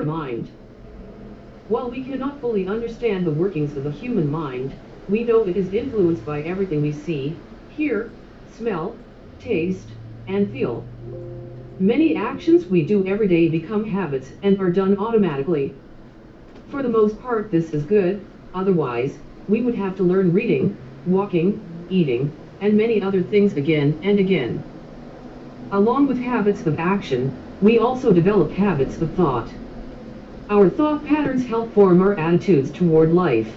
our mind. While we cannot fully understand the workings of the human mind, we know it is influenced by everything we see, hear, smell, taste, and feel. Many actions we do every day become habits and are done automatically. For the most part, this is good, otherwise, we would have to learn reading, walking, eating, and many other things again and again. Along with habits of action, we also develop habits of thought. Our thought patterns help form our attitudes toward life.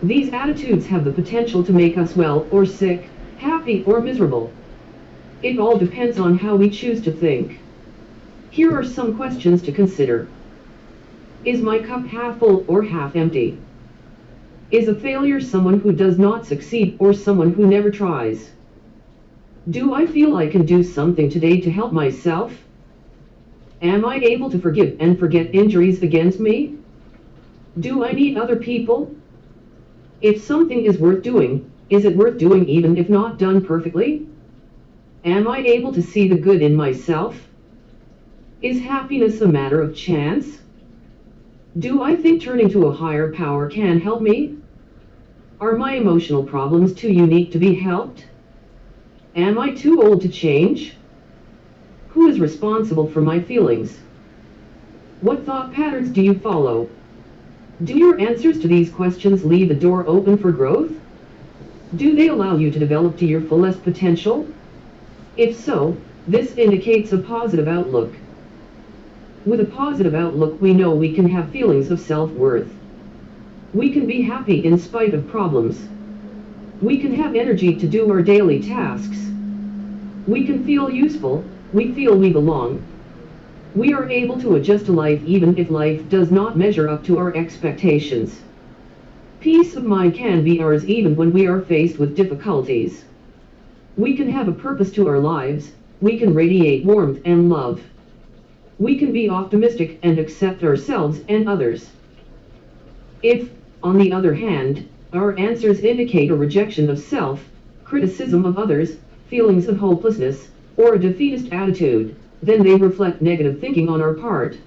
These attitudes have the potential to make us well or sick, happy or miserable. It all depends on how we choose to think. Here are some questions to consider. Is my cup half full or half empty? Is a failure someone who does not succeed or someone who never tries? Do I feel I can do something today to help myself? Am I able to forgive and forget injuries against me? Do I need other people? If something is worth doing, is it worth doing even if not done perfectly? Am I able to see the good in myself? Is happiness a matter of chance? Do I think turning to a higher power can help me? Are my emotional problems too unique to be helped? Am I too old to change? Who is responsible for my feelings? What thought patterns do you follow? Do your answers to these questions leave the door open for growth? Do they allow you to develop to your fullest potential? If so, this indicates a positive outlook. With a positive outlook, we know we can have feelings of self-worth. We can be happy in spite of problems. We can have energy to do our daily tasks. We can feel useful, we feel we belong. We are able to adjust to life even if life does not measure up to our expectations. Peace of mind can be ours even when we are faced with difficulties. We can have a purpose to our lives, we can radiate warmth and love. We can be optimistic and accept ourselves and others. If, on the other hand, our answers indicate a rejection of self, criticism of others, feelings of hopelessness, or a defeatist attitude, then they reflect negative thinking on our part.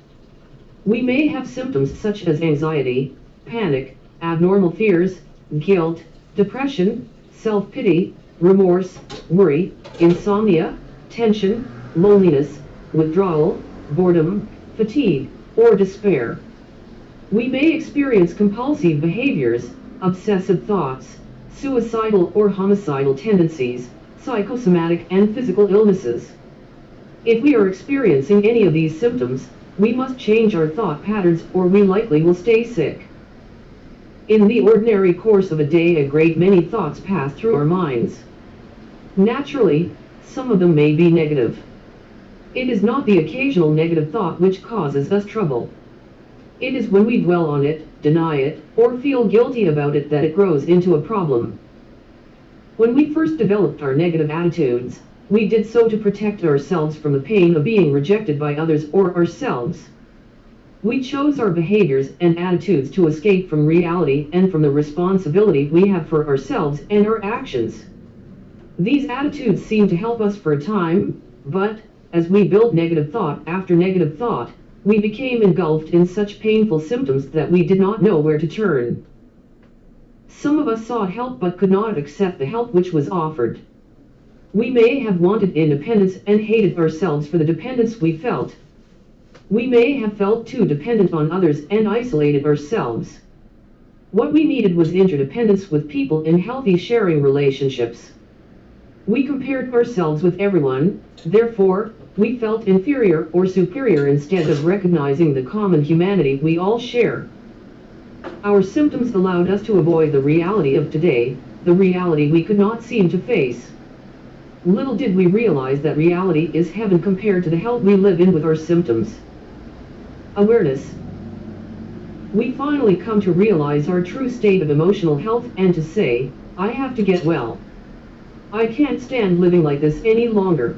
We may have symptoms such as anxiety, panic, abnormal fears, guilt, depression, self-pity, remorse, worry, insomnia, tension, loneliness, withdrawal, boredom, fatigue, or despair. We may experience compulsive behaviors, obsessive thoughts, suicidal or homicidal tendencies, psychosomatic and physical illnesses. If we are experiencing any of these symptoms, we must change our thought patterns or we likely will stay sick. In the ordinary course of a day, a great many thoughts pass through our minds. Naturally, some of them may be negative. It is not the occasional negative thought which causes us trouble. It is when we dwell on it, deny it, or feel guilty about it that it grows into a problem. When we first developed our negative attitudes, we did so to protect ourselves from the pain of being rejected by others or ourselves. We chose our behaviors and attitudes to escape from reality and from the responsibility we have for ourselves and our actions. These attitudes seem to help us for a time, but, as we built negative thought after negative thought, we became engulfed in such painful symptoms that we did not know where to turn. Some of us sought help but could not accept the help which was offered. We may have wanted independence and hated ourselves for the dependence we felt. We may have felt too dependent on others and isolated ourselves. What we needed was interdependence with people in healthy sharing relationships. We compared ourselves with everyone, therefore, we felt inferior or superior instead of recognizing the common humanity we all share. Our symptoms allowed us to avoid the reality of today, the reality we could not seem to face. Little did we realize that reality is heaven compared to the hell we live in with our symptoms. Awareness. We finally come to realize our true state of emotional health and to say, I have to get well. I can't stand living like this any longer.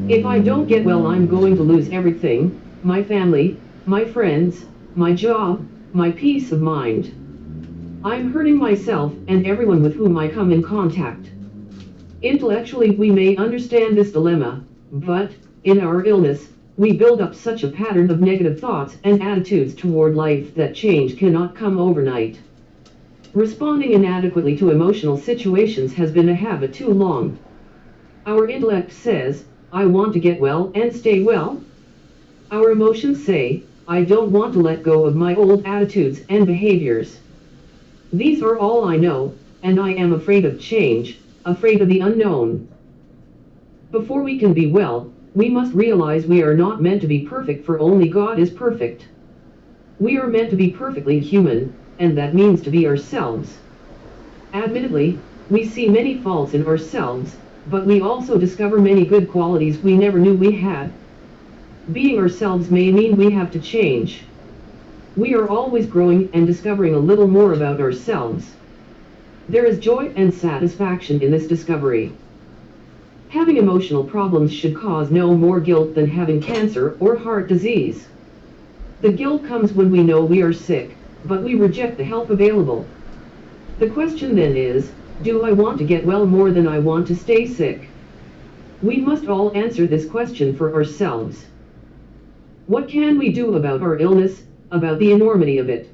If I don't get well, I'm going to lose everything, my family, my friends, my job, my peace of mind. I'm hurting myself and everyone with whom I come in contact. Intellectually, we may understand this dilemma, but, in our illness, We build up such a pattern of negative thoughts and attitudes toward life that change cannot come overnight. Responding inadequately to emotional situations has been a habit too long. Our intellect says, I want to get well and stay well. Our emotions say, I don't want to let go of my old attitudes and behaviors. These are all I know, and I am afraid of change, afraid of the unknown. Before we can be well, we must realize we are not meant to be perfect, for only God is perfect. We are meant to be perfectly human, and that means to be ourselves. Admittedly, we see many faults in ourselves, but we also discover many good qualities we never knew we had. Being ourselves may mean we have to change. We are always growing and discovering a little more about ourselves. There is joy and satisfaction in this discovery. Having emotional problems should cause no more guilt than having cancer or heart disease. The guilt comes when we know we are sick, but we reject the help available. The question then is, do I want to get well more than I want to stay sick? We must all answer this question for ourselves. What can we do about our illness, about the enormity of it?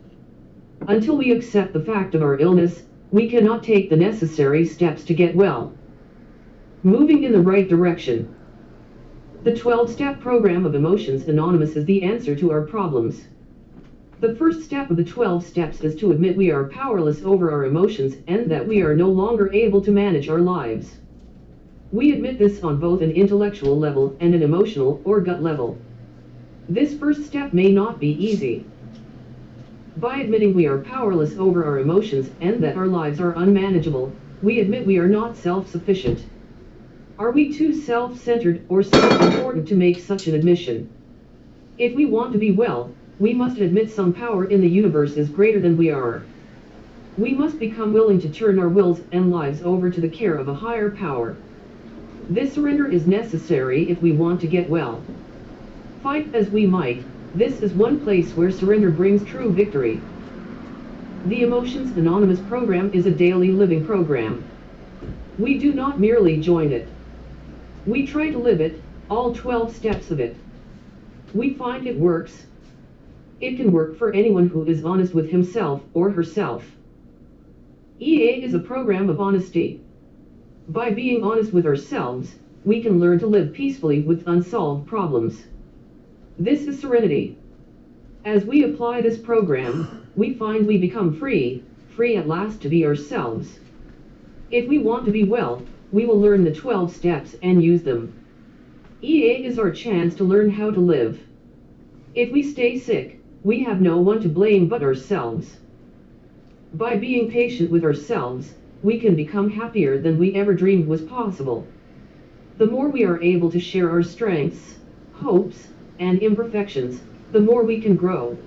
Until we accept the fact of our illness, we cannot take the necessary steps to get well. Moving in the right direction. The 12-step program of Emotions Anonymous is the answer to our problems. The first step of the 12 steps is to admit we are powerless over our emotions and that we are no longer able to manage our lives. We admit this on both an intellectual level and an emotional or gut level. This first step may not be easy. By admitting we are powerless over our emotions and that our lives are unmanageable, we admit we are not self-sufficient. Are we too self-centered or self-important to make such an admission? If we want to be well, we must admit some power in the universe is greater than we are. We must become willing to turn our wills and lives over to the care of a higher power. This surrender is necessary if we want to get well. Fight as we might, this is one place where surrender brings true victory. The Emotions Anonymous program is a daily living program. We do not merely join it. We try to live it, all 12 steps of it. We find it works. It can work for anyone who is honest with himself or herself. EA is a program of honesty. By being honest with ourselves, we can learn to live peacefully with unsolved problems. This is serenity. As we apply this program, we find we become free at last to be ourselves. If we want to be well, we will learn the 12 steps and use them. EA is our chance to learn how to live. If we stay sick, we have no one to blame but ourselves. By being patient with ourselves, we can become happier than we ever dreamed was possible. The more we are able to share our strengths, hopes, and imperfections, the more we can grow.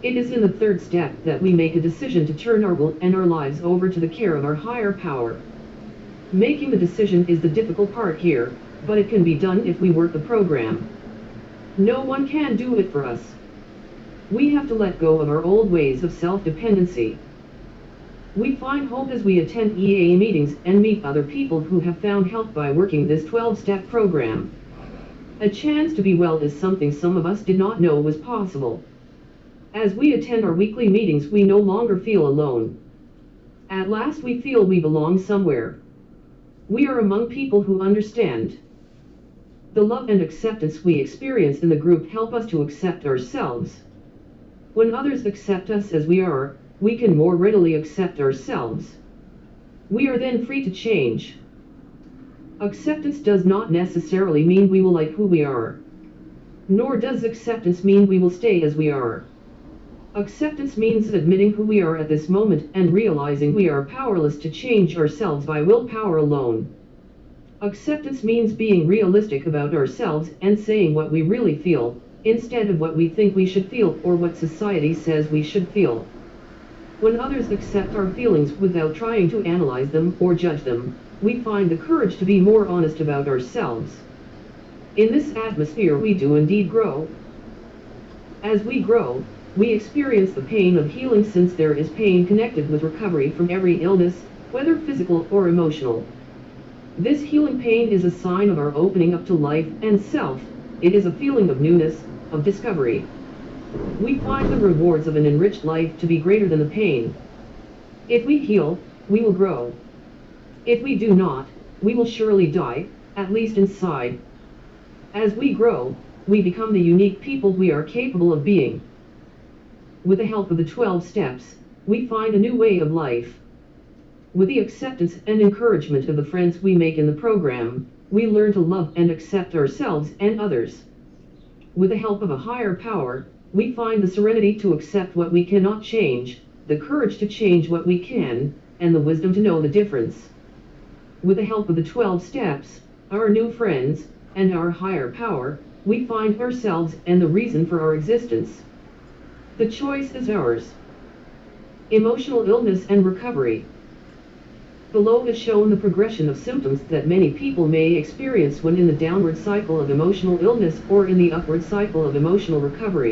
It is in the third step that we make a decision to turn our will and our lives over to the care of our higher power. Making the decision is the difficult part here, but it can be done if we work the program. No one can do it for us. We have to let go of our old ways of self-dependency. We find hope as we attend EA meetings and meet other people who have found help by working this 12-step program. A chance to be well is something some of us did not know was possible. As we attend our weekly meetings, we no longer feel alone. At last we feel we belong somewhere. We are among people who understand. The love and acceptance we experience in the group help us to accept ourselves. When others accept us as we are, we can more readily accept ourselves. We are then free to change. Acceptance does not necessarily mean we will like who we are. Nor does acceptance mean we will stay as we are. Acceptance means admitting who we are at this moment and realizing we are powerless to change ourselves by willpower alone. Acceptance means being realistic about ourselves and saying what we really feel, instead of what we think we should feel or what society says we should feel. When others accept our feelings without trying to analyze them or judge them, we find the courage to be more honest about ourselves. In this atmosphere we do indeed grow. As we grow, we experience the pain of healing, since there is pain connected with recovery from every illness, whether physical or emotional. This healing pain is a sign of our opening up to life and self. It is a feeling of newness, of discovery. We find the rewards of an enriched life to be greater than the pain. If we heal, we will grow. If we do not, we will surely die, at least inside. As we grow, we become the unique people we are capable of being. With the help of the 12 steps, we find a new way of life. With the acceptance and encouragement of the friends we make in the program, we learn to love and accept ourselves and others. With the help of a higher power, we find the serenity to accept what we cannot change, the courage to change what we can, and the wisdom to know the difference. With the help of the 12 steps, our new friends, and our higher power, we find ourselves and the reason for our existence. The choice is ours. Emotional illness and recovery. Below is shown the progression of symptoms that many people may experience when in the downward cycle of emotional illness or in the upward cycle of emotional recovery.